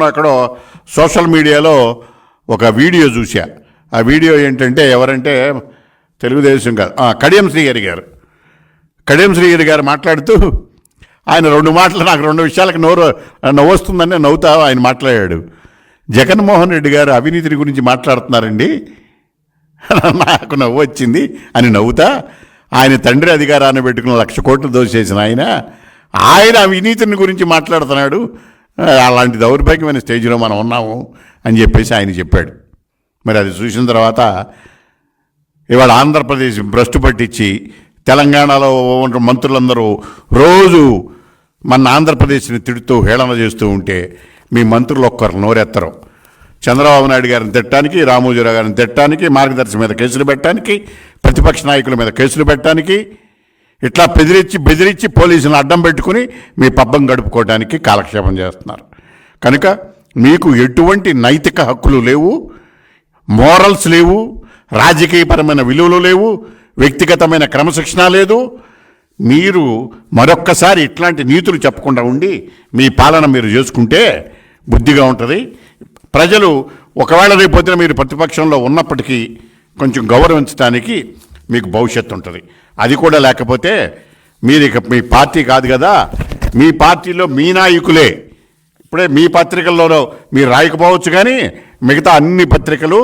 అక్కడో సోషల్ మీడియాలో ఒక వీడియో చూసా. ఆ వీడియో ఏంటంటే ఎవరంటే తెలుగుదేశం కాదు, కడియం శ్రీహరి గారు. కడియం శ్రీహరి గారు మాట్లాడుతూ ఆయన రెండు మాటలు నాకు రెండు విషయాలకు నవ్వొస్తుందని నవ్వుతా ఆయన మాట్లాడాడు. జగన్మోహన్ రెడ్డి గారు అవినీతిని గురించి మాట్లాడుతున్నారండి, నాకు నవ్వు వచ్చింది అని నవ్వుతా. ఆయన తండ్రి అధికారాన్ని పెట్టుకుని 1,00,000 కోట్లు దోచేసిన ఆయన అవినీతిని గురించి మాట్లాడుతున్నాడు. అలాంటి దౌర్భాగ్యమైన స్టేజ్లో మనం ఉన్నాము అని చెప్పేసి ఆయన చెప్పాడు. మరి అది చూసిన తర్వాత ఇవాళ ఆంధ్రప్రదేశ్ భ్రష్టు పట్టించి తెలంగాణలో ఉన్న మంత్రులందరూ రోజు మన ఆంధ్రప్రదేశ్ని తిడుతూ హేళన చేస్తూ ఉంటే మీ మంత్రులు ఒక్కరు నోరెత్తరు. చంద్రబాబు నాయుడు గారిని తిట్టడానికి, రామోజీరావు గారిని తిట్టడానికి, మార్గదర్శి మీద కేసులు పెట్టడానికి, ప్రతిపక్ష నాయకుల మీద కేసులు పెట్టడానికి, ఇట్లా బెదిరించి పోలీసులను అడ్డం పెట్టుకుని మీ పబ్బం గడుపుకోవడానికి కాలక్షేపం చేస్తున్నారు. కనుక మీకు ఎటువంటి నైతిక హక్కులు లేవు, మోరల్స్ లేవు, రాజకీయపరమైన విలువలు లేవు, వ్యక్తిగతమైన క్రమశిక్షణ లేదు. మీరు మరొక్కసారి ఇట్లాంటి నీతులు చెప్పకుండా ఉండి మీ పాలన మీరు చేసుకుంటే బుద్ధిగా ఉంటుంది. ప్రజలు ఒకవేళ రేపొద్దున మీరు ప్రతిపక్షంలో ఉన్నప్పటికీ కొంచెం గౌరవించడానికి మీకు భవిష్యత్తు ఉంటుంది. అది కూడా లేకపోతే మీరు ఇక మీ పార్టీ కాదు కదా, మీ పార్టీలో మీ నాయకులే. ఇప్పుడే మీ పత్రికల్లో మీరు రాయకపోవచ్చు, కానీ మిగతా అన్ని పత్రికలు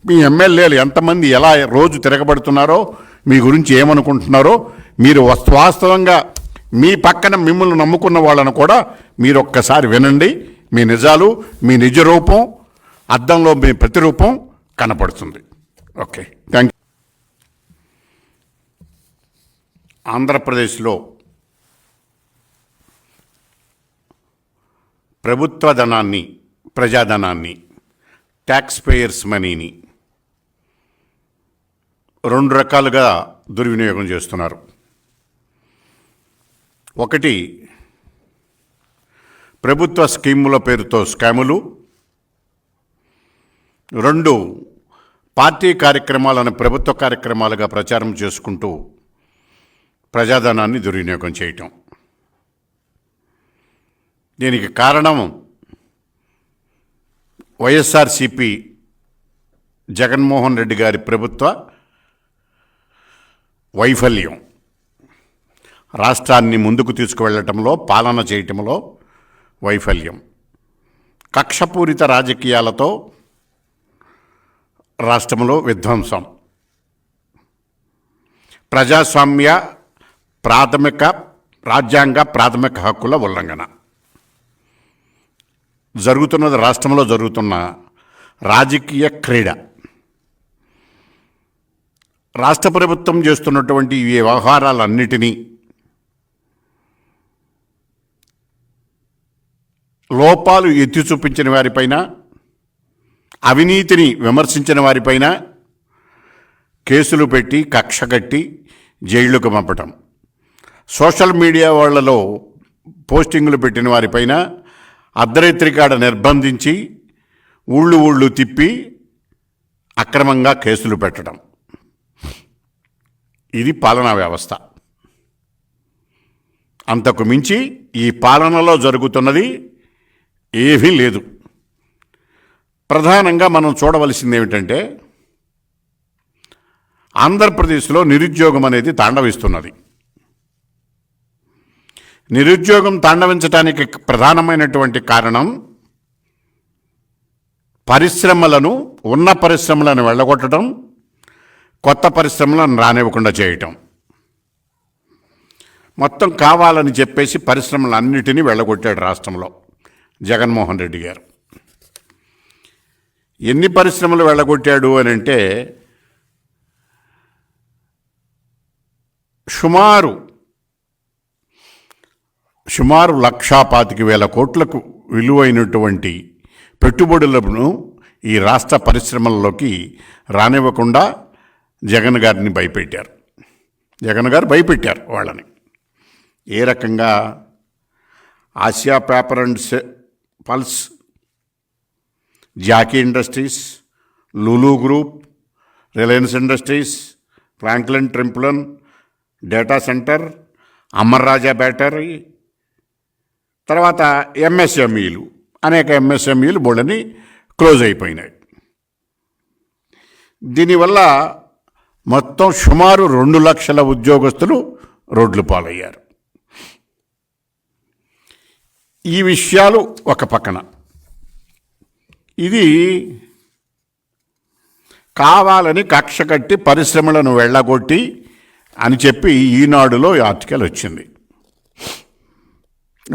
మీ ఎమ్మెల్యేలు ఎంతమంది ఎలా రోజు తిరగబడుతున్నారో, మీ గురించి ఏమనుకుంటున్నారో, మీరు వాస్తవంగా మీ పక్కన మిమ్మల్ని నమ్ముకున్న వాళ్ళను కూడా మీరు ఒక్కసారి వినండి. మీ నిజాలు, మీ నిజ రూపం, అద్దంలో మీ ప్రతిరూపం కనపడుతుంది. Okay, thank you. ఆంధ్రప్రదేశ్లో ప్రభుత్వ ధనాన్ని, ప్రజాధనాన్ని, ట్యాక్స్ పేయర్స్ మనీని 2 రకాలుగా దుర్వినియోగం చేస్తున్నారు. ఒకటి, ప్రభుత్వ స్కీముల పేరుతో స్కాములు. 2, పార్టీ కార్యక్రమాలను ప్రభుత్వ కార్యక్రమాలుగా ప్రచారం చేసుకుంటూ ప్రజాధనాన్ని దుర్వినియోగం చేయటం. దీనికి కారణం వైఎస్ఆర్సిపి జగన్మోహన్ రెడ్డి గారి ప్రభుత్వ వైఫల్యం. రాష్ట్రాన్ని ముందుకు తీసుకువెళ్ళటంలో, పాలన చేయటంలో వైఫల్యం. కక్షపూరిత రాజకీయాలతో రాష్ట్రంలో విధ్వంసం. ప్రజాస్వామ్య రాజ్యాంగ ప్రాథమిక హక్కుల ఉల్లంఘన జరుగుతున్నది. రాష్ట్రంలో జరుగుతున్న రాజకీయ క్రీడ. రాష్ట్ర ప్రభుత్వం చేస్తున్నటువంటి ఈ వ్యవహారాలన్నిటినీ లోపాలు ఎత్తి చూపించిన వారిపైన, అవినీతిని విమర్శించిన వారిపైన కేసులు పెట్టి కక్ష కట్టి జైళ్లకు పంపటం, సోషల్ మీడియా వాళ్లలో పోస్టింగులు పెట్టిన వారిపైన అర్ధరాత్రికాడ నిర్బంధించి ఊళ్ళు తిప్పి అక్రమంగా కేసులు పెట్టడం. ఇది పాలనా వ్యవస్థ. అంతకు మించి ఈ పాలనలో జరుగుతున్నది ఏమీ లేదు. ప్రధానంగా మనం చూడవలసింది ఏమిటంటే, ఆంధ్రప్రదేశ్లో నిరుద్యోగం అనేది తాండవిస్తున్నది. నిరుద్యోగం తాండవించడానికి ప్రధానమైనటువంటి కారణం ఉన్న పరిశ్రమలను వెళ్ళగొట్టడం, కొత్త పరిశ్రమలను రానివ్వకుండా చేయటం. మొత్తం కావాలని చెప్పేసి పరిశ్రమలన్నిటినీ వెళ్ళగొట్టాడు రాష్ట్రంలో జగన్మోహన్ రెడ్డి గారు. ఎన్ని పరిశ్రమలు వెళ్ళగొట్టాడు అని అంటే, సుమారు 1,25,000 కోట్లకు విలువైనటువంటి పెట్టుబడులను ఈ రాష్ట్ర పరిశ్రమల్లోకి రానివ్వకుండా జగన్ గారిని భయపెట్టారు. జగన్ గారు భయపెట్టారు వాళ్ళని. ఏ రకంగా? Asia paper and pulps, Jockey industries, Lulu group, Reliance industries, Franklin Templeton data centre, Amara Raja battery, తర్వాత ఎంఎస్ఎంఈలు అనేక ఎంఎస్ఎంఈలు బోళ్ళని క్లోజ్ అయిపోయినాయి. దీనివల్ల మొత్తం సుమారు 2 లక్షల ఉద్యోగస్తులు రోడ్లు పాలయ్యారు. ఈ విషయాలు ఒక పక్కన, ఇది కావాలని కక్ష కట్టి పరిశ్రమలను వెళ్ళగొట్టి అని చెప్పి ఈనాడులో ఆర్టికల్ వచ్చింది.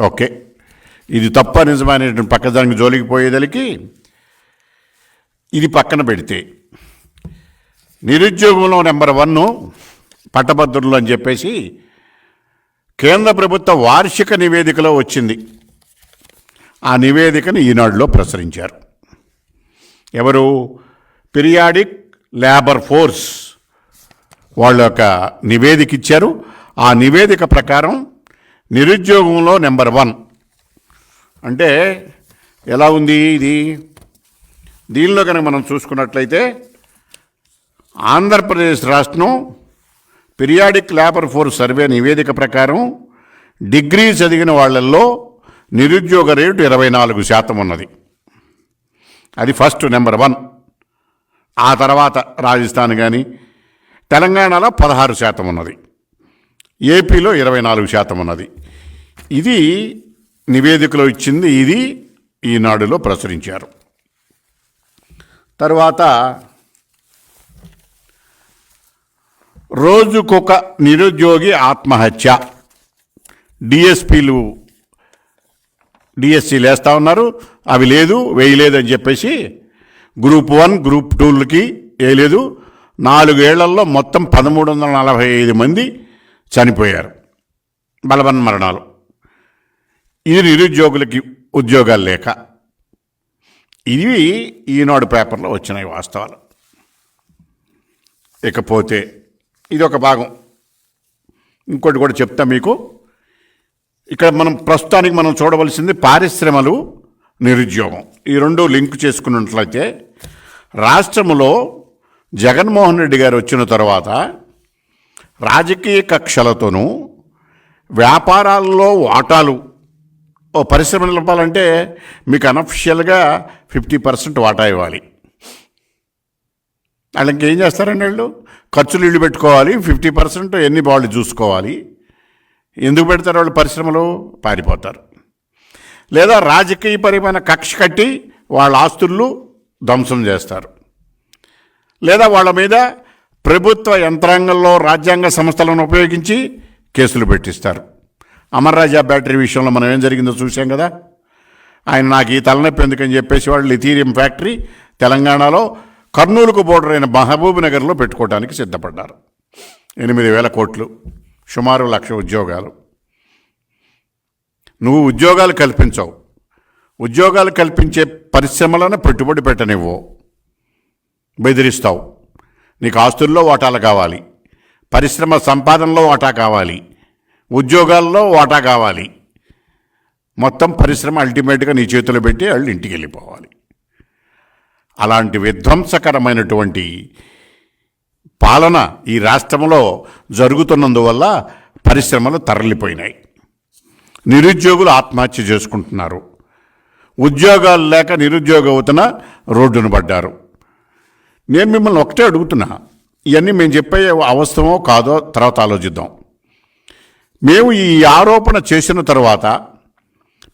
ఓకే, ఇది తప్ప నిజమైనటువంటి పక్కదానికి జోలికి పోయేదలికి ఇది పక్కన పెడితే, నిరుద్యోగంలో నెంబర్ 1 పట్టభద్రులు అని చెప్పేసి కేంద్ర ప్రభుత్వ వార్షిక నివేదికలో వచ్చింది. ఆ నివేదికను ఈనాడులో ప్రచురించారు. ఎవరు? పీరియాడిక్ లేబర్ ఫోర్స్ వాళ్ళ యొక్క నివేదిక ఇచ్చారు. ఆ నివేదిక ప్రకారం నిరుద్యోగంలో నెంబర్ 1 అంటే ఎలా ఉంది ఇది? దీనిలో కనుక మనం చూసుకున్నట్లయితే ఆంధ్రప్రదేశ్ రాష్ట్రం పీరియాడిక్ లేబర్ ఫోర్స్ సర్వే నివేదిక ప్రకారం డిగ్రీ చదివిన వాళ్ళల్లో నిరుద్యోగ రేటు 24% ఉన్నది. అది ఫస్ట్ నెంబర్ 1. ఆ తర్వాత రాజస్థాన్ కానీ తెలంగాణలో 16% ఉన్నది, ఏపీలో 24% ఉన్నది. ఇది నివేదికలో ఇచ్చింది, ఇది ఈనాడులో ప్రచురించారు. తర్వాత రోజుకొక నిరుద్యోగి ఆత్మహత్య, డిఎస్సీలు వేస్తూ ఉన్నారు, అవి లేదు వేయలేదు అని చెప్పేసి గ్రూప్ 1 గ్రూప్ 2లకి వేయలేదు. 4 ఏళ్లలో మొత్తం 1345 మంది చనిపోయారు, బలవన్ మరణాలు. ఇది నిరుద్యోగులకి ఉద్యోగాలు లేక. ఇవి ఈనాడు పేపర్లో వచ్చినాయి వాస్తవాలు. ఇకపోతే ఇది ఒక భాగం. ఇంకోటి కూడా చెప్తా మీకు. ఇక్కడ మనం ప్రస్తుతానికి మనం చూడవలసింది పారిశ్రమలు, నిరుద్యోగం. ఈ రెండు లింక్ చేసుకున్నట్లయితే రాష్ట్రంలో జగన్మోహన్ రెడ్డి గారు వచ్చిన తర్వాత రాజకీయ కక్షలతోనూ వ్యాపారాల్లో వాటాలు, ఓ పరిశ్రమ నిలపాలంటే మీకు అనఫిషియల్గా 50% వాటా ఇవ్వాలి. వాళ్ళు ఇంకేం చేస్తారండి? వాళ్ళు ఖర్చులు ఇళ్ళు పెట్టుకోవాలి, 50% ఎన్ని వాళ్ళు చూసుకోవాలి. ఎందుకు పెడతారు వాళ్ళు? పరిశ్రమలు పారిపోతారు. లేదా రాజకీయపరమైన కక్ష కట్టి వాళ్ళ ఆస్తులు ధ్వంసం చేస్తారు. లేదా వాళ్ళ మీద ప్రభుత్వ యంత్రాంగంలో రాజ్యాంగ సంస్థలను ఉపయోగించి కేసులు పెట్టిస్తారు. అమర్ రాజా బ్యాటరీ విషయంలో మనం ఏం జరిగిందో చూసాం కదా. ఆయన నాకు ఈ తలనొప్పి ఎందుకని చెప్పేసి వాళ్ళు లిథీరియం ఫ్యాక్టరీ తెలంగాణలో కర్నూలుకు బోర్డర్ అయిన మహబూబ్ నగర్లో పెట్టుకోవడానికి సిద్ధపడ్డారు. 8,000 కోట్లు, సుమారు 1,00,000 ఉద్యోగాలు. నువ్వు ఉద్యోగాలు కల్పించవు, ఉద్యోగాలు కల్పించే పరిశ్రమలను పెట్టుబడి పెట్టనివ్వు, బెదిరిస్తావు. నీకు ఆస్తుల్లో వాటాలు కావాలి, పరిశ్రమ సంపాదనలో వాటా కావాలి, ఉద్యోగాల్లో వాటా కావాలి. మొత్తం పరిశ్రమ అల్టిమేట్గా నీ చేతిలో పెట్టి వాళ్ళు ఇంటికి వెళ్ళిపోవాలి. అలాంటి విధ్వంసకరమైనటువంటి పాలన ఈ రాష్ట్రంలో జరుగుతున్నందువల్ల పరిశ్రమలు తరలిపోయినాయి. నిరుద్యోగులు ఆత్మహత్య చేసుకుంటున్నారు. ఉద్యోగాలు లేక నిరుద్యోగ యువతన రోడ్డును పడ్డారు. నేను మిమ్మల్ని ఒకటే అడుగుతున్నా, ఇవన్నీ మేము చెప్పే అవసరమో కాదో తర్వాత ఆలోచిద్దాం. మేము ఈ ఆరోపణ చేసిన తర్వాత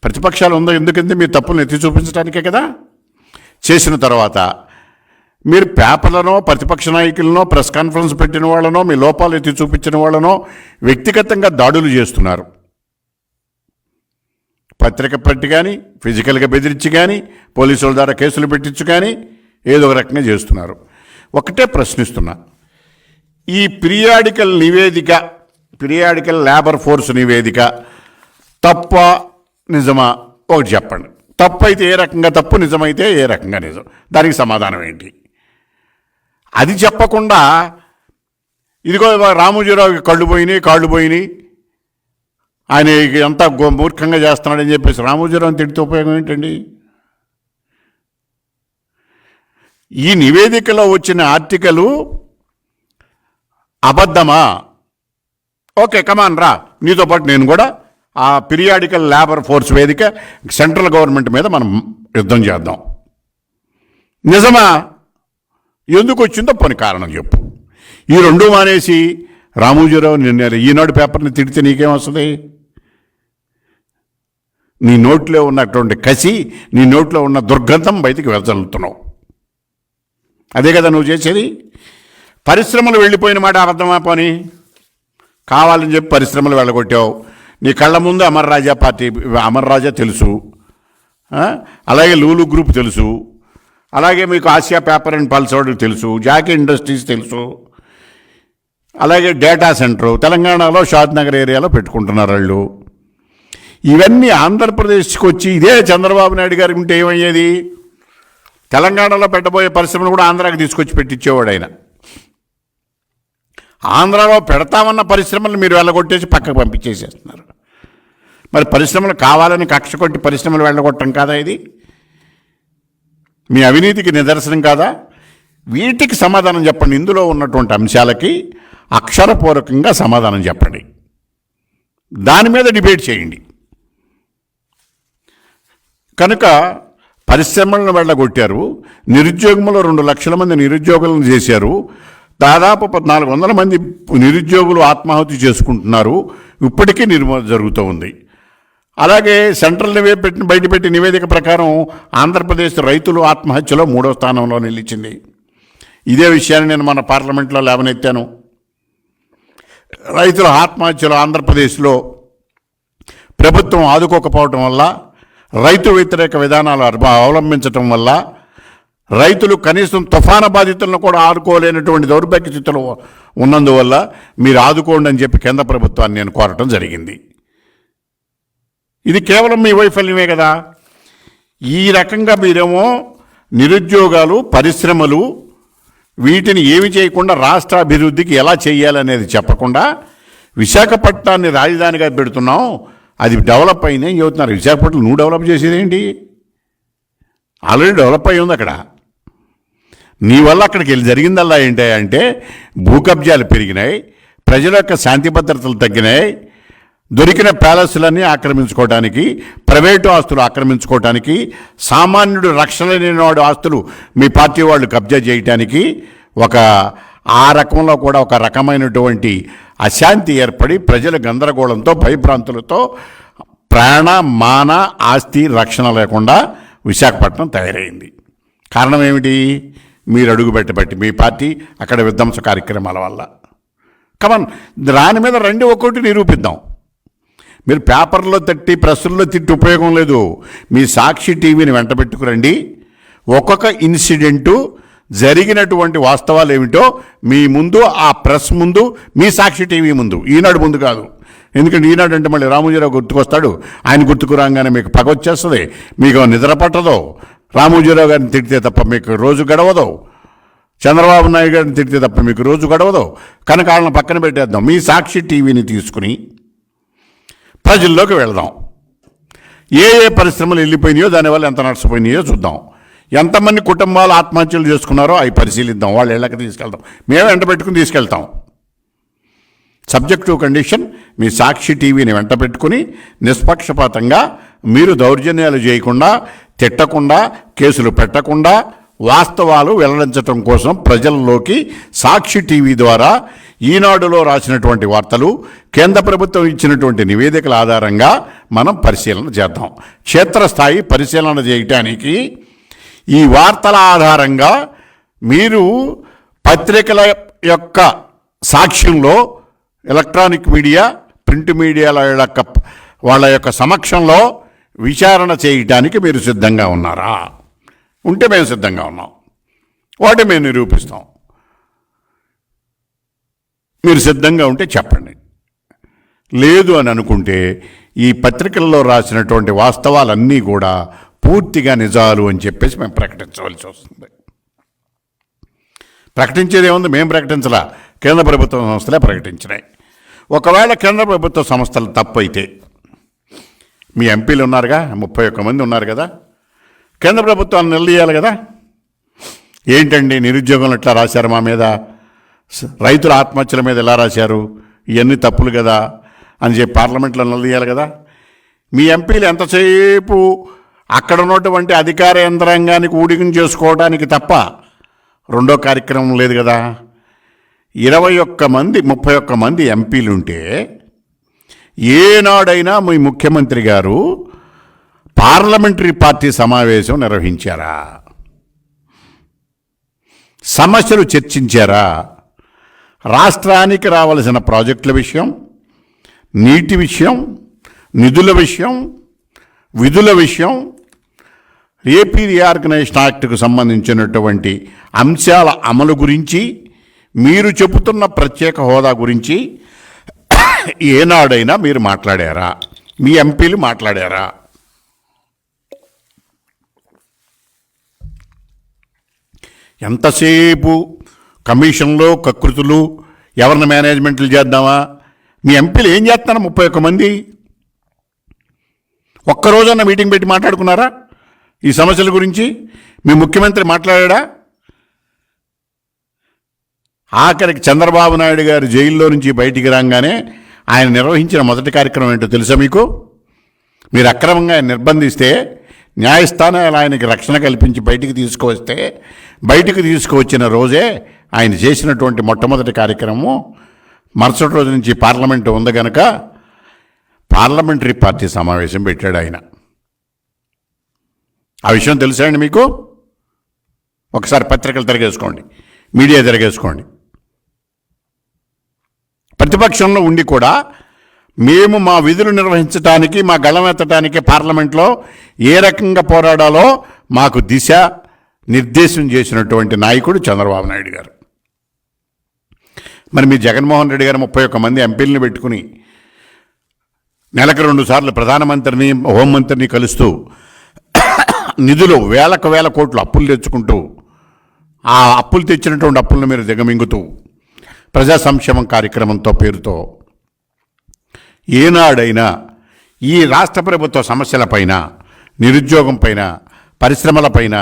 ప్రతిపక్షాలు ఉందో ఎందుకంటే మీ తప్పులను ఎత్తి చూపించడానికే కదా. చేసిన తర్వాత మీరు పేపర్లనో ప్రతిపక్ష నాయకులనో ప్రెస్ కాన్ఫరెన్స్ పెట్టిన వాళ్ళనో మీ లోపాలు ఎత్తి చూపించిన వాళ్ళనో వ్యక్తిగతంగా దాడులు చేస్తున్నారు. పత్రిక పెట్టి కానీ, ఫిజికల్గా బెదిరించి కానీ, పోలీసుల ద్వారా కేసులు పెట్టించు కానీ ఏదో ఒక రకంగా చేస్తున్నారు. ఒకటే ప్రశ్నిస్తున్నా, ఈ పీరియాడికల్ లేబర్ ఫోర్స్ నివేదిక తప్ప నిజమా? ఒకటి చెప్పండి. తప్పు అయితే ఏ రకంగా తప్పు, నిజమైతే ఏ రకంగా నిజం? దానికి సమాధానం ఏంటి? అది చెప్పకుండా ఇదిగో రామోజీరావుకి కాళ్ళు పోయినాయి, ఆయన ఎంత మూర్ఖంగా చేస్తున్నాడని చెప్పేసి రామోజీరావుని తిడితే ఉపయోగం ఏంటండి? ఈ నివేదికలో వచ్చిన ఆర్టికలు అబద్ధమా? ఓకే, కమాన్ రా, నీతో పాటు నేను కూడా ఆ పీరియాడికల్ లేబర్ ఫోర్స్ వేదిక సెంట్రల్ గవర్నమెంట్ మీద మనం యుద్ధం చేద్దాం. నిజమా? ఎందుకు వచ్చిందో పని కారణం చెప్పు. ఈ రెండు మానేసి రామోజీరావు ఈనాడు పేపర్ని తిడితే నీకేం వస్తుంది? నీ నోట్లో ఉన్నటువంటి కసి, నీ నోట్లో ఉన్న దుర్గంధం బయటికి వెదజల్లుతున్నావు. అదే కదా నువ్వు చేసేది. పరిశ్రమలు వెళ్ళిపోయిన మాట అబద్ధమా? పోనీ కావాలని చెప్పి పరిశ్రమలు వెళ్ళగొట్టావు. నీ కళ్ళ ముందు అమర్ రాజా తెలుసు, అలాగే లూలు గ్రూప్ తెలుసు, అలాగే మీకు ఆసియా పేపర్ అండ్ పల్స్ తెలుసు, జాకీ ఇండస్ట్రీస్ తెలుసు, అలాగే డేటా సెంటర్ తెలంగాణలో షాద్ నగర్ ఏరియాలో పెట్టుకుంటున్నారు వాళ్ళు. ఇవన్నీ ఆంధ్రప్రదేశ్కి వచ్చి ఇదే చంద్రబాబు నాయుడు గారికి ఉంటే ఏమయ్యేది? తెలంగాణలో పెట్టబోయే పరిశ్రమలు కూడా ఆంధ్రాకి తీసుకొచ్చి పెట్టించేవాడు ఆయన. ఆంధ్రాలో పెడతామన్న పరిశ్రమలు మీరు వెళ్ళగొట్టేసి పక్కకు పంపించేసేస్తున్నారు. మరి పరిశ్రమలు కావాలని కక్ష కొట్టి పరిశ్రమలు వెళ్ళగొట్టడం కాదా ఇది? మీ అవినీతికి నిదర్శనం కాదా? వీటికి సమాధానం చెప్పండి. ఇందులో ఉన్నటువంటి అంశాలకి అక్షరపూర్వకంగా సమాధానం చెప్పండి. దాని మీద డిబేట్ చేయండి. కనుక పరిశ్రమలను వెళ్ళగొట్టారు, నిరుద్యోగంలో 2 లక్షల మంది నిరుద్యోగులను చేశారు, దాదాపు 1400 మంది నిరుద్యోగులు ఆత్మాహుతి చేసుకుంటున్నారు, ఇప్పటికీ జరుగుతూ ఉంది. అలాగే సెంట్రల్ బయటపెట్టిన నివేదిక ప్రకారం ఆంధ్రప్రదేశ్ రైతులు ఆత్మహత్యలో 3వ స్థానంలో నిలిచింది. ఇదే విషయాన్ని నేను మన పార్లమెంట్లో లేవనెత్తాను. రైతుల ఆత్మహత్యలు ఆంధ్రప్రదేశ్లో ప్రభుత్వం ఆదుకోకపోవటం వల్ల, రైతు వ్యతిరేక విధానాలు అవలంబించటం వల్ల, రైతులు కనీసం తుఫాను బాధితులను కూడా ఆదుకోలేనటువంటి దౌర్భాగ్య స్థితిలో ఉన్నందువల్ల మీరు ఆదుకోండి అని చెప్పి కేంద్ర ప్రభుత్వాన్ని నేను కోరటం జరిగింది. ఇది కేవలం మీ వైఫల్యమే కదా. ఈ రకంగా మీరేమో నిరుద్యోగాలు, పరిశ్రమలు వీటిని ఏమి చేయకుండా రాష్ట్ర అభివృద్ధికి ఎలా చేయాలనేది చెప్పకుండా విశాఖపట్నాన్ని రాజధానిగా పెడుతున్నాం, అది డెవలప్ అయింది అని చెబుతున్నారు. విశాఖపట్నం నువ్వు డెవలప్ చేసేదేంటి? ఆల్రెడీ డెవలప్ అయి ఉంది అక్కడ. నీ వల్ల అక్కడికి వెళ్ళి జరిగిందల్లా ఏంటంటే భూ కబ్జాలు పెరిగినాయి, ప్రజల యొక్క శాంతి భద్రతలు తగ్గినాయి, దొరికిన ప్యాలెస్లన్నీ ఆక్రమించుకోవడానికి, ప్రైవేటు ఆస్తులు ఆక్రమించుకోవడానికి, సామాన్యుడు రక్షణ లేనివాడు ఆస్తులు మీ పార్టీ వాళ్ళు కబ్జా చేయటానికి ఆ రకంలో కూడా ఒక రకమైనటువంటి అశాంతి ఏర్పడి ప్రజల గందరగోళంతో, భయభ్రాంతులతో ప్రాణ మాన ఆస్తి రక్షణ లేకుండా విశాఖపట్నం తయారైంది. కారణం ఏమిటి? మీరు అడుగు పెట్టబట్టి మీ పార్టీ అక్కడ విధ్వంస కార్యక్రమాల వల్ల. కమన్, దాని మీద ఒక్కొక్కటి నిరూపిద్దాం. మీరు పేపర్లో తట్టి ప్రెస్సుల్లో తిట్టి ఉపయోగం లేదు. మీ సాక్షి టీవీని వెంట పెట్టుకురండి. ఒక్కొక్క ఇన్సిడెంటు జరిగినటువంటి వాస్తవాలు ఏమిటో మీ ముందు, ఆ ప్రెస్ ముందు, మీ సాక్షి టీవీ ముందు, ఈనాడు ముందు కాదు. ఎందుకంటే ఈనాడు అంటే మళ్ళీ రామోజీరావు గుర్తుకొస్తాడు. ఆయన గుర్తుకు రాగానే మీకు పగ వచ్చేస్తుంది, మీకు నిద్ర పట్టదు. రామోజీరావు గారిని తిడితే తప్ప మీకు రోజు గడవదు, చంద్రబాబు నాయుడు గారిని తిడితే తప్ప మీకు రోజు గడవదు. కనుక వాళ్ళని పక్కన పెట్టేద్దాం. మీ సాక్షి టీవీని తీసుకుని ప్రజల్లోకి వెళదాం. ఏ పరిశ్రమలు వెళ్ళిపోయినాయో, దానివల్ల ఎంత నష్టపోయినాయో చూద్దాం. ఎంతమంది కుటుంబాలు ఆత్మహత్యలు చేసుకున్నారో అవి పరిశీలిద్దాం. వాళ్ళ ఇళ్ళకి తీసుకెళ్తాం, మేము వెంట పెట్టుకుని తీసుకెళ్తాం. సబ్జెక్ట్ టు కండిషన్ మీ సాక్షి టీవీని వెంట పెట్టుకుని నిష్పక్షపాతంగా మీరు దౌర్జన్యాలు చేయకుండా, తిట్టకుండా, కేసులు పెట్టకుండా, వాస్తవాలు వెల్లడించడం కోసం ప్రజల్లోకి సాక్షి టీవీ ద్వారా ఈనాడులో రాసినటువంటి వార్తలు, కేంద్ర ప్రభుత్వం ఇచ్చినటువంటి నివేదికల ఆధారంగా మనం పరిశీలన చేద్దాం. క్షేత్రస్థాయి పరిశీలన చేయటానికి ఈ వార్తల ఆధారంగా మీరు పత్రికల యొక్క సాక్ష్యంలో, ఎలక్ట్రానిక్ మీడియా, ప్రింట్ మీడియాల వాళ్ళ యొక్క సమక్షంలో విచారణ చేయటానికి మీరు సిద్ధంగా ఉన్నారా? ఉంటే మేము సిద్ధంగా ఉన్నాం. వాటి మేము నిరూపిస్తాం. మీరు సిద్ధంగా ఉంటే చెప్పండి. లేదు అని అనుకుంటే ఈ పత్రికల్లో రాసినటువంటి వాస్తవాలన్నీ కూడా పూర్తిగా నిజాలు అని చెప్పేసి మేము ప్రకటించవలసి వస్తుంది. ప్రకటించేది ఏముంది? మేము ప్రకటించలా, కేంద్ర ప్రభుత్వ సంస్థలే ప్రకటించినాయి. ఒకవేళ కేంద్ర ప్రభుత్వ సంస్థలు తప్పు అయితే, మీ ఎంపీలు ఉన్నారుగా, 31 మంది ఉన్నారు కదా, కేంద్ర ప్రభుత్వాన్ని నిలదీయాలి కదా. ఏంటండి నిరుద్యోగంలో ఎట్లా రాశారు మా మీద, రైతుల ఆత్మహత్యల మీద ఎలా రాశారు, ఇవన్నీ తప్పులు కదా అని చెప్పి పార్లమెంట్లో నిలదీయాలి కదా. మీ ఎంపీలు ఎంతసేపు అక్కడ ఉన్నటువంటి అధికార యంత్రాంగానికి ఊడికం చేసుకోవడానికి తప్ప రెండో కార్యక్రమం లేదు కదా. 21 మంది 31 మంది ఎంపీలుంటే ఏనాడైనా మీ ముఖ్యమంత్రి గారు పార్లమెంటరీ పార్టీ సమావేశం నిర్వహించారా? సమస్యలు చర్చించారా? రాష్ట్రానికి రావలసిన ప్రాజెక్టుల విషయం, నీటి విషయం, నిధుల విషయం, విధుల విషయం, ఏపీ రీఆర్గనైజేషన్ యాక్ట్కు సంబంధించినటువంటి అంశాల అమలు గురించి, మీరు చెబుతున్న ప్రత్యేక హోదా గురించి ఏనాడైనా మీరు మాట్లాడారా? మీ ఎంపీలు మాట్లాడారా? ఎంతసేపు కమిషన్లో కకృతులు, ఎవరిని మేనేజ్మెంట్లు చేద్దామా? మీ ఎంపీలు ఏం చేస్తున్నారు? 31 మంది ఒక్కరోజన్న మీటింగ్ పెట్టి మాట్లాడుకున్నారా ఈ సమస్యల గురించి? మీ ముఖ్యమంత్రి మాట్లాడా? ఆఖరికి చంద్రబాబు నాయుడు గారు జైల్లో నుంచి బయటికి రాగానే ఆయన నిర్వహించిన మొదటి కార్యక్రమం ఏంటో తెలుసా మీకు? మీరు అక్రమంగా ఆయన నిర్బంధిస్తే న్యాయస్థానాలు ఆయనకి రక్షణ కల్పించి బయటికి తీసుకువస్తే, బయటికి తీసుకువచ్చిన రోజే ఆయన చేసినటువంటి మొట్టమొదటి కార్యక్రమం, మరుసటి రోజు నుంచి పార్లమెంటు ఉంది కనుక పార్లమెంటరీ పార్టీ సమావేశం పెట్టాడు ఆయన. ఆ విషయం తెలుసా అండి మీకు? ఒకసారి పత్రికలు తిరగేసుకోండి, మీడియా తిరగేసుకోండి. ప్రతిపక్షంలో ఉండి కూడా మేము మా విధులు నిర్వహించడానికి, మా గళమెత్తడానికి పార్లమెంట్లో ఏ రకంగా పోరాడాలో మాకు దిశ నిర్దేశం చేసినటువంటి నాయకుడు చంద్రబాబు నాయుడు గారు. మరి మీ జగన్మోహన్ రెడ్డి గారు 31 మంది ఎంపీలను పెట్టుకుని నెలకు 2 సార్లు ప్రధానమంత్రిని, హోంమంత్రిని కలుస్తూ నిధులు వేల కోట్లు అప్పులు తెచ్చుకుంటూ, ఆ అప్పులు తెచ్చినటువంటి అప్పులను మీరు దిగమింగుతూ ప్రజా సంక్షేమం కార్యక్రమంతో పేరుతో ఏనాడైనా ఈ రాష్ట్ర ప్రభుత్వ సమస్యలపైన, నిరుద్యోగం పైన, పరిశ్రమలపైన,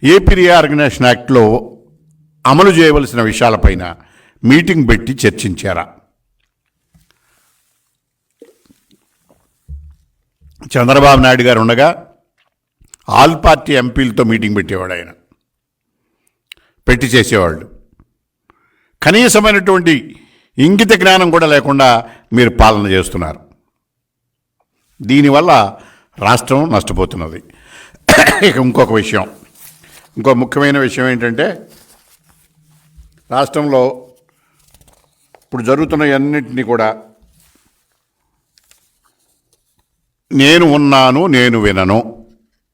ఏపీ రీఆర్గనైజేషన్ యాక్ట్లో అమలు చేయవలసిన విషయాలపైన మీటింగ్ పెట్టి చర్చించారా? చంద్రబాబు నాయుడు గారు ఉండగా ఆల్ పార్టీ ఎంపీలతో మీటింగ్ పెట్టేవాడు ఆయన, పెట్టి చేసేవాళ్ళు. కనీసమైనటువంటి ఇంగిత జ్ఞానం కూడా లేకుండా మీరు పాలన చేస్తున్నారు. దీనివల్ల రాష్ట్రం నష్టపోతున్నది. ఇక ఇంకో ముఖ్యమైన విషయం ఏంటంటే, రాష్ట్రంలో ఇప్పుడు జరుగుతున్నవన్నింటినీ కూడా నేను ఉన్నాను, నేను వినను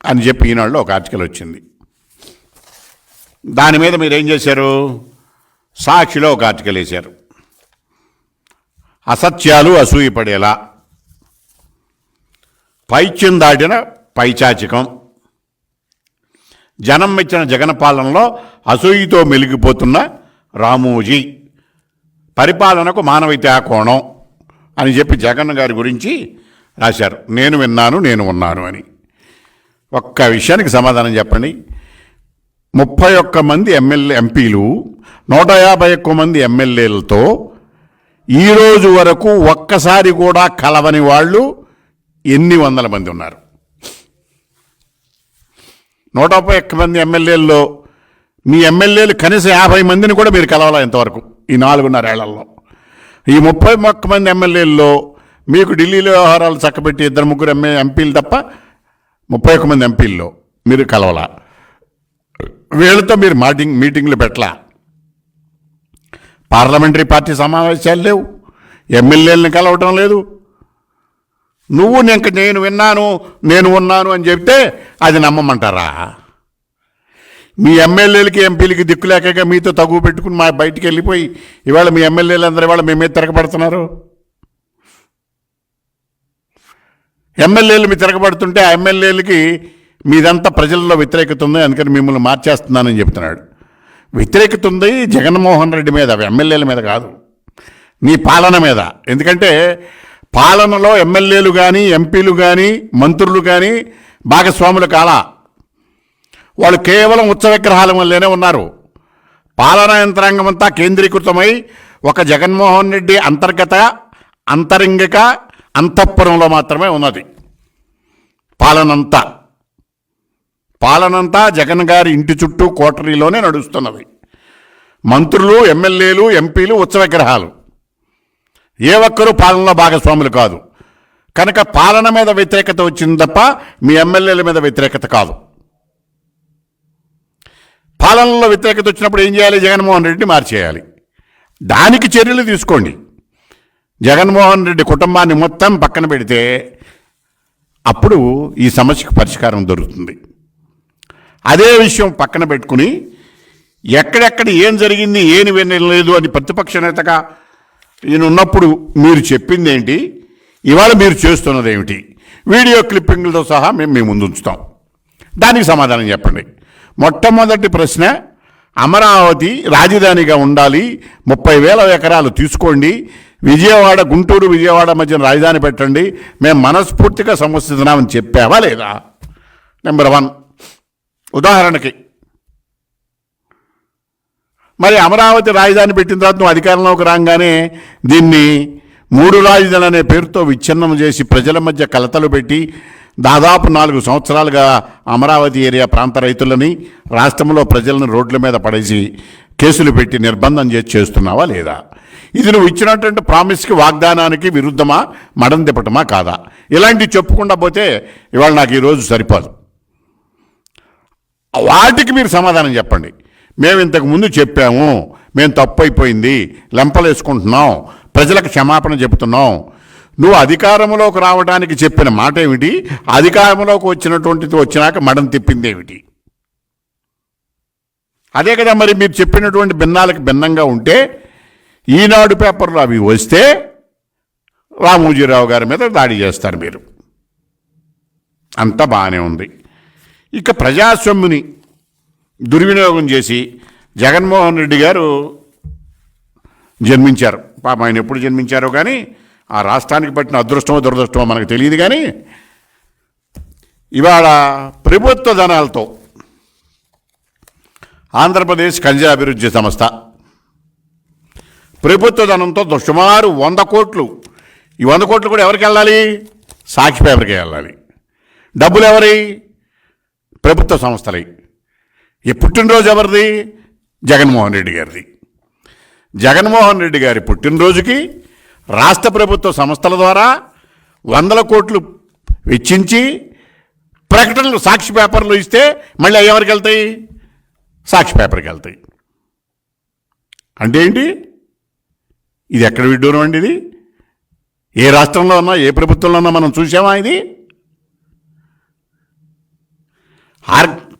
అని చెప్పి ఈనాడులో ఒక ఆర్టికల్ వచ్చింది. దాని మీద మీరు ఏం చేశారు? సాక్షిలో ఒక ఆర్టికల్ వేశారు. అసత్యాలు అసూయపడేలా, పైచ్యం దాటిన పైచాచికం, జనం మెచ్చిన జగన్ పాలనలో అసూయతో మెలిగిపోతున్న రామోజీ, పరిపాలనకు మానవీయతా కోణం అని చెప్పి జగన్ గారి గురించి రాశారు. నేను విన్నాను, నేను ఉన్నాను అని. ఒక్క విషయానికి సమాధానం చెప్పండి. 31 మంది ఎంపీలు, 151 మంది ఎమ్మెల్యేలతో ఈరోజు వరకు ఒక్కసారి కూడా కలవని వాళ్ళు ఎన్ని వందల మంది ఉన్నారు? 151 మంది ఎమ్మెల్యేల్లో మీ ఎమ్మెల్యేలు కనీసం 50 మందిని కూడా మీరు కలవాలా ఇంతవరకు ఈ 4.5 ఏళ్లలో? ఈ 31 మంది ఎమ్మెల్యేల్లో మీకు ఢిల్లీలో వ్యవహారాలు చక్కబెట్టి 2-3 ఎంపీలు తప్ప 31 మంది ఎంపీల్లో మీరు కలవాలా? వీళ్ళతో మీరు మీటింగ్లు పెట్టలా. పార్లమెంటరీ పార్టీ సమావేశాలు లేవు, ఎమ్మెల్యేలను కలవటం లేదు. నువ్వు నేను విన్నాను, నేను ఉన్నాను అని చెప్తే అది నమ్మమంటారా? మీ ఎమ్మెల్యేలకి ఎంపీలకి దిక్కులేక మీతో తగువ పెట్టుకుని మా బయటికి వెళ్ళిపోయి ఇవాళ మీ ఎమ్మెల్యేలు అందరూ ఇవాళ మేమే తిరగబడుతున్నారు. ఎమ్మెల్యేలు మీ తిరగబడుతుంటే ఆ ఎమ్మెల్యేలకి మీదంతా ప్రజల్లో వ్యతిరేకత ఉంది, అందుకని మిమ్మల్ని మార్చేస్తున్నానని చెప్తున్నాడు. వ్యతిరేకత ఉంది జగన్మోహన్ రెడ్డి మీద, ఎమ్మెల్యేల మీద కాదు, నీ పాలన మీద. ఎందుకంటే పాలనలో ఎమ్మెల్యేలు కానీ, ఎంపీలు కానీ, మంత్రులు కానీ భాగస్వాములు కాలా. వాళ్ళు కేవలం ఉత్సవ విగ్రహాల వల్లనే ఉన్నారు. పాలనా యంత్రాంగం అంతా కేంద్రీకృతమై ఒక జగన్మోహన్ రెడ్డి అంతర్గత, అంతరంగిక, అంతఃపురంలో మాత్రమే ఉన్నది. పాలనంతా జగన్ గారి ఇంటి చుట్టూ కోటరీలోనే నడుస్తున్నది. మంత్రులు, ఎమ్మెల్యేలు, ఎంపీలు ఉత్సవ విగ్రహాలు. ఏ ఒక్కరూ పాలనలో భాగస్వాములు కాదు. కనుక పాలన మీద వ్యతిరేకత వచ్చింది తప్ప మీ ఎమ్మెల్యేల మీద వ్యతిరేకత కాదు. పాలనలో వ్యతిరేకత వచ్చినప్పుడు ఏం చేయాలి? జగన్మోహన్ రెడ్డిని మార్చేయాలి. దానికి చర్యలు తీసుకోండి. జగన్మోహన్ రెడ్డి కుటుంబాన్ని మొత్తం పక్కన పెడితే అప్పుడు ఈ సమస్యకు పరిష్కారం దొరుకుతుంది. అదే విషయం పక్కన పెట్టుకుని ఎక్కడెక్కడ ఏం జరిగింది, ఏమి వినలేదు అని ప్రతిపక్ష నేతగా ఈయన ఉన్నప్పుడు మీరు చెప్పింది ఏంటి, ఇవాళ మీరు చేస్తున్నది ఏమిటి, వీడియో క్లిప్పింగ్లతో సహా మేము మీ ముందు ఉంచుతాం. దానికి సమాధానం చెప్పండి. మొట్టమొదటి ప్రశ్న, అమరావతి రాజధానిగా ఉండాలి, 30,000 ఎకరాలు తీసుకోండి, గుంటూరు విజయవాడ మధ్యన రాజధాని పెట్టండి, మేము మనస్ఫూర్తిగా సమర్థిస్తున్నామని చెప్పావా లేదా? నెంబర్ 1. ఉదాహరణకి మరి అమరావతి రాజధాని పెట్టిన తర్వాత నువ్వు అధికారంలోకి రాగానే దీన్ని 3 రాజధానులు అనే పేరుతో విచ్ఛిన్నం చేసి ప్రజల మధ్య కలతలు పెట్టి దాదాపు 4 సంవత్సరాలుగా అమరావతి ఏరియా ప్రాంత రైతులని, రాష్ట్రంలో ప్రజలను రోడ్ల మీద పడేసి కేసులు పెట్టి నిర్బంధం చేస్తున్నావా లేదా? ఇది నువ్వు ఇచ్చినటువంటి ప్రామిస్కి, వాగ్దానానికి విరుద్ధమా, మడం తిప్పటమా కాదా? ఇలాంటివి చెప్పుకుండా పోతే ఇవాళ నాకు ఈరోజు సరిపోదు. వాటికి మీరు సమాధానం చెప్పండి. మేము ఇంతకు ముందు చెప్పాము, మేము తప్పు అయిపోయింది, లెంపలేసుకుంటున్నాం, ప్రజలకు క్షమాపణ చెబుతున్నాం. నువ్వు అధికారంలోకి రావడానికి చెప్పిన మాట ఏమిటి? అధికారంలోకి వచ్చినాక మడం తిప్పింది ఏమిటి? అదే కదా మరి మీరు చెప్పినటువంటి భిన్నాలకు భిన్నంగా ఉంటే ఈనాడు పేపర్లో అవి వస్తే రామోజీరావు గారి మీద దాడి చేస్తారు మీరు. అంతా బాగానే ఉంది. ఇక ప్రజాస్వామ్యుని దుర్వినియోగం చేసి జగన్మోహన్ రెడ్డి గారు జన్మించారు. పాపం ఆయన ఎప్పుడు జన్మించారో కానీ ఆ రాష్ట్రానికి పట్టిన అదృష్టమో దురదృష్టమో మనకు తెలియదు. కానీ ఇవాళ ప్రభుత్వ ధనాలతో ఆంధ్రప్రదేశ్ ఖనిజ అభివృద్ధి సంస్థ ప్రభుత్వ ధనంతో సుమారు 100 కోట్లు. ఈ 100 కోట్లు కూడా ఎవరికి వెళ్ళాలి? సాక్షి పేపర్కి వెళ్ళాలి. డబ్బులు ఎవరి? ప్రభుత్వ సంస్థలై. ఈ పుట్టినరోజు ఎవరిది? జగన్మోహన్ రెడ్డి గారిది. జగన్మోహన్ రెడ్డి గారి పుట్టినరోజుకి రాష్ట్ర ప్రభుత్వ సంస్థల ద్వారా 100 కోట్లు వెచ్చించి ప్రకటనలు సాక్షి పేపర్లు ఇస్తే మళ్ళీ ఎవరికి వెళ్తాయి? సాక్షి పేపర్కి వెళ్తాయి. అంటే ఏంటి? ఇది ఎక్కడ విడ్డూరం అండి? ఇది ఏ రాష్ట్రంలో ఉన్నా, ఏ ప్రభుత్వంలో ఉన్నా మనం చూసామా? ఇది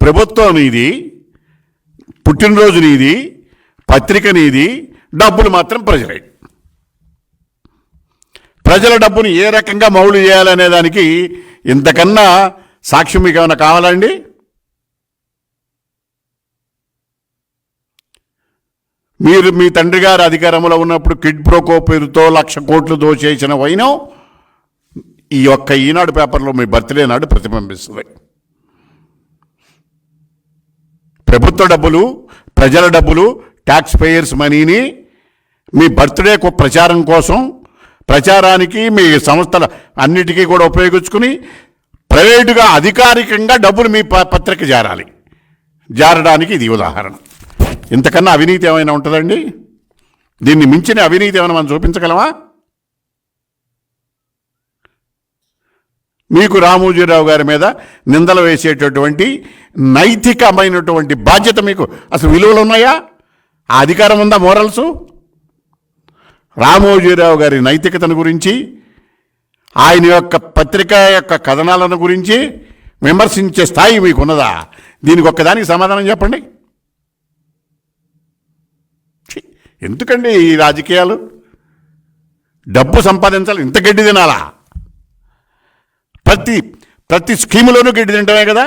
ప్రభుత్వం నీది, పుట్టినరోజు నీది, పత్రిక నీది, డబ్బులు మాత్రం ప్రజలే. ప్రజల డబ్బుని ఏ రకంగా మౌలు చేయాలనే దానికి ఇంతకన్నా సాక్ష్యం మీకు ఏమైనా కావాలండి? మీరు మీ తండ్రి గారు అధికారంలో ఉన్నప్పుడు కిడ్ బ్రోకో పేరుతో 1,00,000 కోట్లు దోచేసిన వైనం ఈ ఒక్క ఈనాడు పేపర్లో మీ బర్త్డే నాడు ప్రతిబింబిస్తుంది. ప్రభుత్వ డబ్బులు, ప్రజల డబ్బులు, ట్యాక్స్ పేయర్స్ మనీని మీ బర్త్డే ప్రచారం కోసం, ప్రచారానికి మీ సంస్థల అన్నిటికీ కూడా ఉపయోగించుకుని ప్రైవేటుగా అధికారికంగా డబ్బులు మీ పత్రిక జారడానికి ఇది ఉదాహరణ. ఇంతకన్నా అవినీతి ఏమైనా ఉంటుందండి? దీన్ని మించిన అవినీతి ఏమైనా మనం చూపించగలమా? మీకు రామోజీరావు గారి మీద నిందలు వేసేటటువంటి నైతికమైనటువంటి బాధ్యత మీకు అసలు విలువలు ఉన్నాయా? ఆ అధికారం ఉందా? మోరల్స్? రామోజీరావు గారి నైతికతను గురించి, ఆయన యొక్క పత్రిక యొక్క కథనాలను గురించి విమర్శించే స్థాయి మీకున్నదా? దీనికి ఒక్కదానికి సమాధానం చెప్పండి. ఎందుకండి ఈ రాజకీయాలు? డబ్బు సంపాదించాలి, ఇంత గడ్డి తినాలా? ప్రతి స్కీములోనూ గడ్డి తింటమే కదా.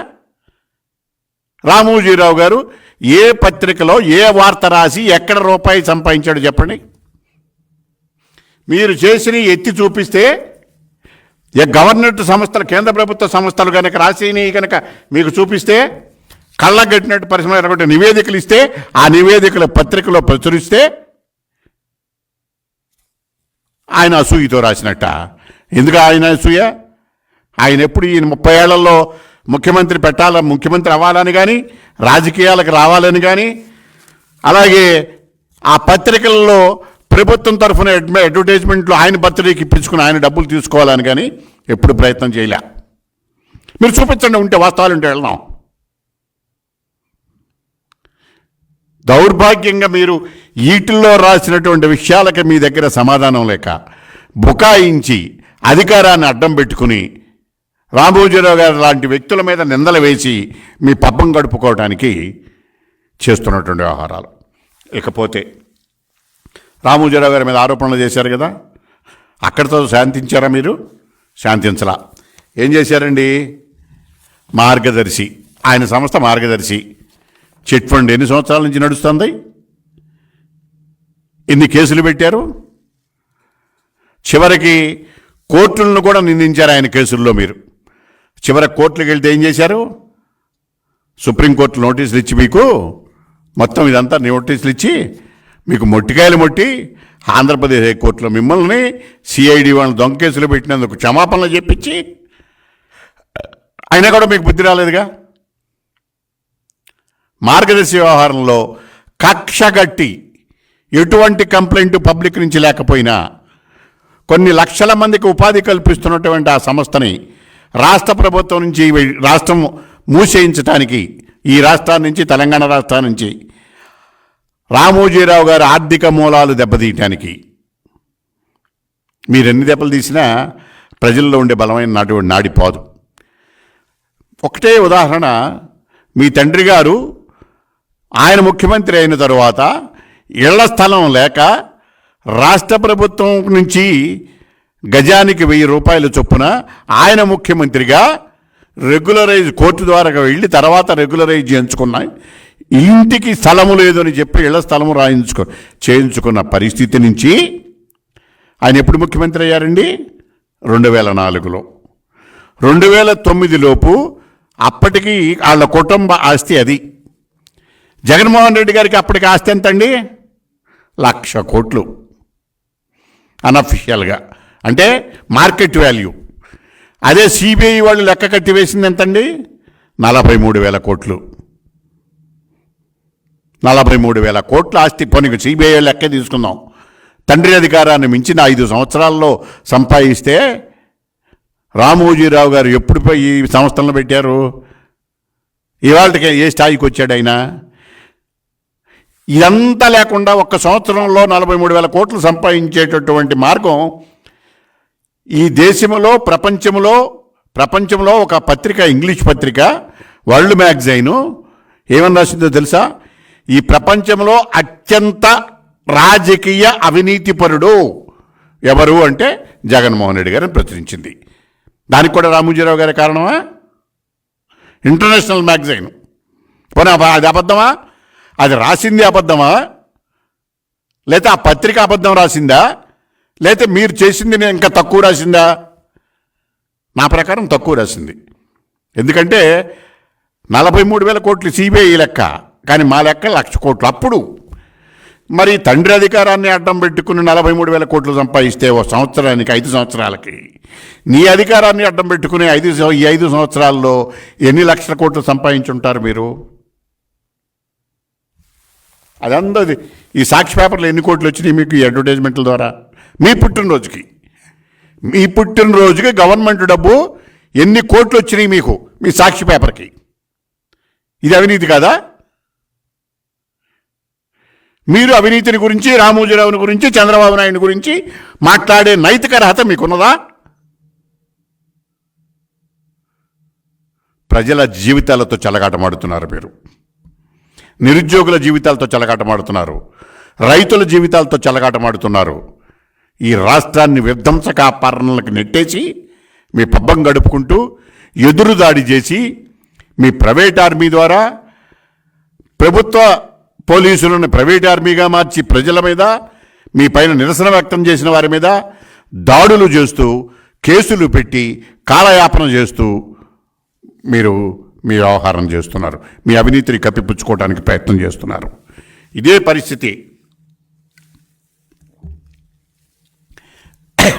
రామోజీరావు గారు ఏ పత్రికలో ఏ వార్త రాసి ఎక్కడ రూపాయి సంపాదించాడు చెప్పండి. మీరు చేసిన ఎత్తి చూపిస్తే గవర్నమెంట్ సంస్థలు, కేంద్ర ప్రభుత్వ సంస్థలు కనుక రాసిని కనుక మీకు చూపిస్తే, కళ్ళగట్టినట్టు పరిశ్రమ నివేదికలు ఇస్తే, ఆ నివేదికల పత్రికలో ప్రచురిస్తే ఆయన అసూయతో రాసినట్ట. ఎందుకు ఆయన అసూయ? ఆయన ఎప్పుడు ఈ 30 ఏళ్లలో ముఖ్యమంత్రి అవ్వాలని కానీ, రాజకీయాలకు రావాలని కానీ, అలాగే ఆ పత్రికల్లో ప్రభుత్వం తరఫున అడ్వర్టైజ్మెంట్లు ఆయన బర్త్డేకి ఇప్పించుకుని ఆయన డబ్బులు తీసుకోవాలని కానీ ఎప్పుడు ప్రయత్నం చేయలే. మీరు చూపించండి, ఉంటే వాస్తవాలు ఉంటే వెళ్దాం. దౌర్భాగ్యంగా మీరు ఈటిల్లో రాసినటువంటి విషయాలకి మీ దగ్గర సమాధానం లేక బుకాయించి అధికారాన్ని అడ్డం పెట్టుకుని రామోజీరావు గారు లాంటి వ్యక్తుల మీద నిందలు వేసి మీ పబ్బం గడుపుకోవడానికి చేస్తున్నటువంటి వ్యవహారాలు. ఇకపోతే రామోజీరావు గారి మీద ఆరోపణలు చేశారు కదా, అక్కడితో శాంతించారా మీరు? శాంతించలా. ఏం చేశారండి? మార్గదర్శి, ఆయన సంస్థ మార్గదర్శి చిట్ ఫండ్ ఎన్ని సంవత్సరాల నుంచి నడుస్తుంది? ఎన్ని కేసులు పెట్టారు? చివరికి కోర్టులను కూడా నిందించారు ఆయన కేసుల్లో. మీరు చివరికి కోర్టులకు వెళ్తే ఏం చేశారు? సుప్రీంకోర్టు నోటీసులు ఇచ్చి మీకు మొత్తం ఇదంతా నోటీసులు ఇచ్చి మీకు మొట్టికాయలు మొట్టి ఆంధ్రప్రదేశ్ హైకోర్టులో మిమ్మల్ని సిఐడి వాళ్ళని దొంగ కేసులు పెట్టినందుకు క్షమాపణలు చెప్పించి అయినా కూడా మీకు బుద్ధి రాలేదుగా. మార్గదర్శి వ్యవహారంలో కక్షగట్టి ఎటువంటి కంప్లైంట్ పబ్లిక్ నుంచి లేకపోయినా కొన్ని లక్షల మందికి ఉపాధి కల్పిస్తున్నటువంటి ఆ సంస్థని రాష్ట్ర ప్రభుత్వం నుంచి రాష్ట్రం మూసేయించడానికి, ఈ రాష్ట్రాన్ని నుంచి తెలంగాణ రాష్ట్రం నుంచి రామోజీరావు గారి ఆర్థిక మూలాలు దెబ్బతీయటానికి మీరెన్ని దెబ్బలు తీసినా ప్రజల్లో ఉండే బలమైన నాడిపోదు. ఒకటే ఉదాహరణ, మీ తండ్రి గారు ఆయన ముఖ్యమంత్రి అయిన తరువాత ఇళ్ల స్థలం లేక రాష్ట్ర ప్రభుత్వం నుంచి గజానికి 1000 రూపాయల చొప్పున ఆయన ముఖ్యమంత్రిగా కోర్టు ద్వారా వెళ్ళి తర్వాత రెగ్యులరైజ్ చేయించుకున్నాయి. ఇంటికి స్థలము లేదు అని చెప్పి ఇళ్ల స్థలము చేయించుకున్న పరిస్థితి నుంచి ఆయన ఎప్పుడు ముఖ్యమంత్రి అయ్యారండి? 2004లో. 2009 లోపు అప్పటికి వాళ్ళ కుటుంబ ఆస్తి అది. జగన్మోహన్ రెడ్డి గారికి అప్పటికి ఆస్తి ఎంతండి? 1,00,000 కోట్లు అన్అఫిషియల్గా, అంటే మార్కెట్ వాల్యూ. అదే సిబిఐ వాళ్ళు లెక్క కట్టి వేసింది ఎంతండి? 43,000 కోట్లు. 43,000 కోట్ల ఆస్తి. పోనీ సిబిఐ లెక్కే తీసుకుందాం. తండ్రి అధికారాన్ని మించిన 5 సంవత్సరాల్లో సంపాదిస్తే రామోజీరావు గారు ఎప్పుడు ఈ సంస్థలను పెట్టారు? ఇవాళకి ఏ స్థాయికి వచ్చాడు ఆయన? ఇదంతా లేకుండా ఒక్క సంవత్సరంలో 43,000 కోట్లు సంపాదించేటటువంటి మార్గం ఈ దేశంలో ప్రపంచంలో ఒక పత్రిక, ఇంగ్లీష్ పత్రిక వరల్డ్ మ్యాగజైను ఏమని రాసిందో తెలుసా? ఈ ప్రపంచంలో అత్యంత రాజకీయ అవినీతిపరుడు ఎవరు అంటే జగన్మోహన్ రెడ్డి గారిని ప్రచురించింది. దానికి కూడా రామోజీరావు గారి కారణమా? International magazine. పోనీ అది అబద్ధమా? అది రాసింది అబద్ధమా? లేకపోతే ఆ పత్రిక అబద్ధం రాసిందా? లేకపోతే మీరు చేసింది ఇంకా తక్కువ రాసిందా? నా ప్రకారం తక్కువ రాసింది. ఎందుకంటే 43,000 కోట్లు సిబిఐ లెక్క, కానీ మా లెక్క 1,00,000 కోట్లు. అప్పుడు మరి తండ్రి అధికారాన్ని అడ్డం పెట్టుకుని 43,000 కోట్లు సంపాదిస్తే ఓ సంవత్సరానికి 5 సంవత్సరాలకి నీ అధికారాన్ని అడ్డం పెట్టుకుని ఈ 5 సంవత్సరాల్లో ఎన్ని లక్షల కోట్లు సంపాదించుంటారు మీరు? అదంతా ఈ సాక్షి పేపర్లో ఎన్ని కోట్లు వచ్చినాయి మీకు ఈ అడ్వర్టైజ్మెంట్ల ద్వారా? మీ పుట్టినరోజుకి గవర్నమెంట్ డబ్బు ఎన్ని కోట్లు వచ్చినాయి మీకు మీ సాక్షి పేపర్కి? ఇది అవినీతి కాదా? మీరు అవినీతిని గురించి, రామోజీరావుని గురించి, చంద్రబాబు నాయుడు గురించి మాట్లాడే నైతిక అర్హత మీకున్నదా? ప్రజల జీవితాలతో చెలగాటమాడుతున్నారు మీరు. నిరుద్యోగుల జీవితాలతో చెలగాటమాడుతున్నారు. రైతుల జీవితాలతో చెలగాటమాడుతున్నారు. ఈ రాష్ట్రాన్ని విధ్వంసకాపారణలకు నెట్టేసి మీ పబ్బం గడుపుకుంటూ ఎదురుదాడి చేసి మీ ప్రైవేట్ ఆర్మీ ద్వారా ప్రభుత్వ పోలీసులను ప్రైవేట్ ఆర్మీగా మార్చి ప్రజల మీద, మీ పైన నిరసన వ్యక్తం చేసిన వారి మీద దాడులు చేస్తూ, కేసులు పెట్టి, కాలయాపన చేస్తూ మీరు మీ వ్యవహారం చేస్తున్నారు. మీ అవినీతిని కప్పిపుచ్చుకోవడానికి ప్రయత్నం చేస్తున్నారు. ఇదే పరిస్థితి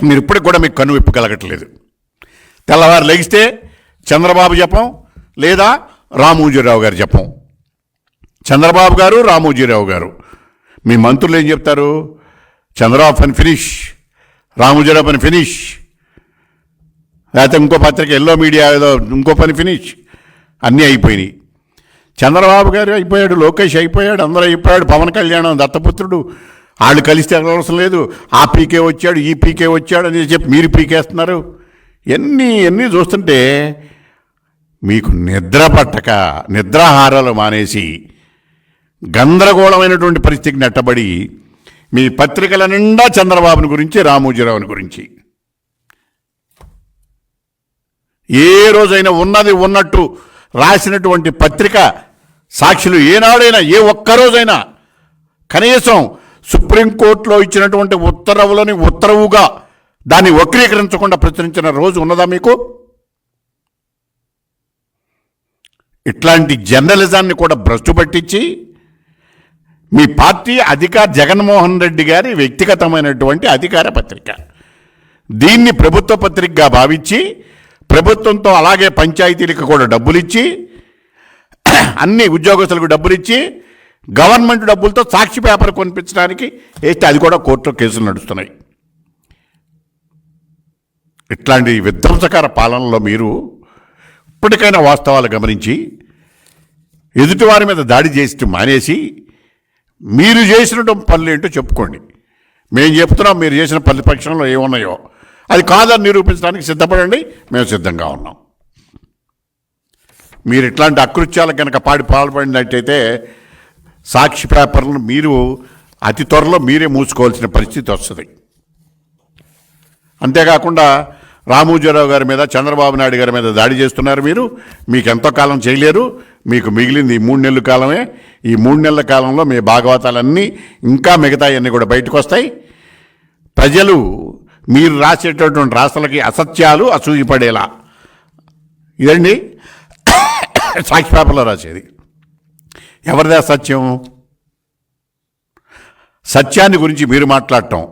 మీరు ఇప్పటికి కూడా మీకు కన్ను విప్పగలగట్లేదు. తెల్లవారు లెగిస్తే చంద్రబాబు జపం లేదా రామోజీరావు గారు జపం. చంద్రబాబు గారు, రామోజీరావు గారు. మీ మంత్రులు ఏం చెప్తారు? చంద్రబాబు పని ఫినిష్, రామోజీరావు పని ఫినిష్, లేకపోతే ఇంకో పత్రిక ఎల్లో మీడియా ఏదో ఇంకో పని ఫినిష్. అన్నీ అయిపోయినాయి. చంద్రబాబు గారు అయిపోయాడు, లోకేష్ అయిపోయాడు, అందరూ అయిపోయాడు, పవన్ కళ్యాణ్ దత్తపుత్రుడు, వాళ్ళు కలిస్తే అవసరం లేదు, ఆ పీకే వచ్చాడు, ఈ పీకే వచ్చాడు అని చెప్పి మీరు పీకేస్తున్నారు. ఎన్ని చూస్తుంటే మీకు నిద్ర పట్టక నిద్రాహారాలు మానేసి గందరగోళమైనటువంటి పరిస్థితికి నెట్టబడి మీ పత్రికల నిండా చంద్రబాబుని గురించి, రామోజీరావుని గురించి. ఏ రోజైనా ఉన్నది ఉన్నట్టు రాసినటువంటి పత్రిక సాక్షులు ఏనాడైనా, ఏ ఒక్కరోజైనా కనీసం సుప్రీంకోర్టులో ఇచ్చినటువంటి ఉత్తర్వులని ఉత్తర్వుగా దాన్ని వక్రీకరించకుండా ప్రచురించిన రోజు ఉన్నదా మీకు? ఇట్లాంటి జర్నలిజాన్ని కూడా భ్రష్టు పట్టించి మీ పార్టీ జగన్మోహన్ రెడ్డి గారి వ్యక్తిగతమైనటువంటి అధికార పత్రిక, దీన్ని ప్రభుత్వ పత్రికగా భావించి ప్రభుత్వంతో అలాగే పంచాయతీలకు కూడా డబ్బులిచ్చి, అన్ని ఉద్యోగస్తులకు డబ్బులిచ్చి, గవర్నమెంట్ డబ్బులతో సాక్షి పేపర్ కొనిపించడానికి వేస్తే అది కూడా కోర్టులో కేసులు నడుస్తున్నాయి. ఇట్లాంటి విధ్వంసకర పాలనలో మీరు ఇప్పటికైనా వాస్తవాలు గమనించి ఎదుటివారి మీద దాడి చేసి మానేసి మీరు చేసినటువంటి పనులు ఏంటో చెప్పుకోండి. మేము చెప్తున్నాం, మీరు చేసిన ప్రతిపక్షంలో ఏమున్నాయో అది కాదని నిరూపించడానికి సిద్ధపడండి, మేము సిద్ధంగా ఉన్నాం. మీరు ఇట్లాంటి అకృత్యాలకు కనుక పాల్పడినట్టయితే సాక్షి పేపర్లను మీరు అతి త్వరలో మీరే మూసుకోవాల్సిన పరిస్థితి వస్తుంది. అంతేకాకుండా రామోజీరావు గారి మీద, చంద్రబాబు నాయుడు గారి మీద దాడి చేస్తున్నారు మీరు. మీకు ఎంతో కాలం చేయలేరు, మీకు మిగిలింది ఈ 3 నెలల కాలమే. ఈ 3 నెలల కాలంలో మీ భాగవతాలన్నీ ఇంకా మిగతాయన్నీ కూడా బయటకు వస్తాయి. ప్రజలు మీరు రాసేటటువంటి రాష్ట్రాలకి అసత్యాలు అసూయపడేలా ఇదండి సాక్షి పేపర్లో రాసేది. ఎవరిదే సత్యం? సత్యాన్ని గురించి మీరు మాట్లాడటం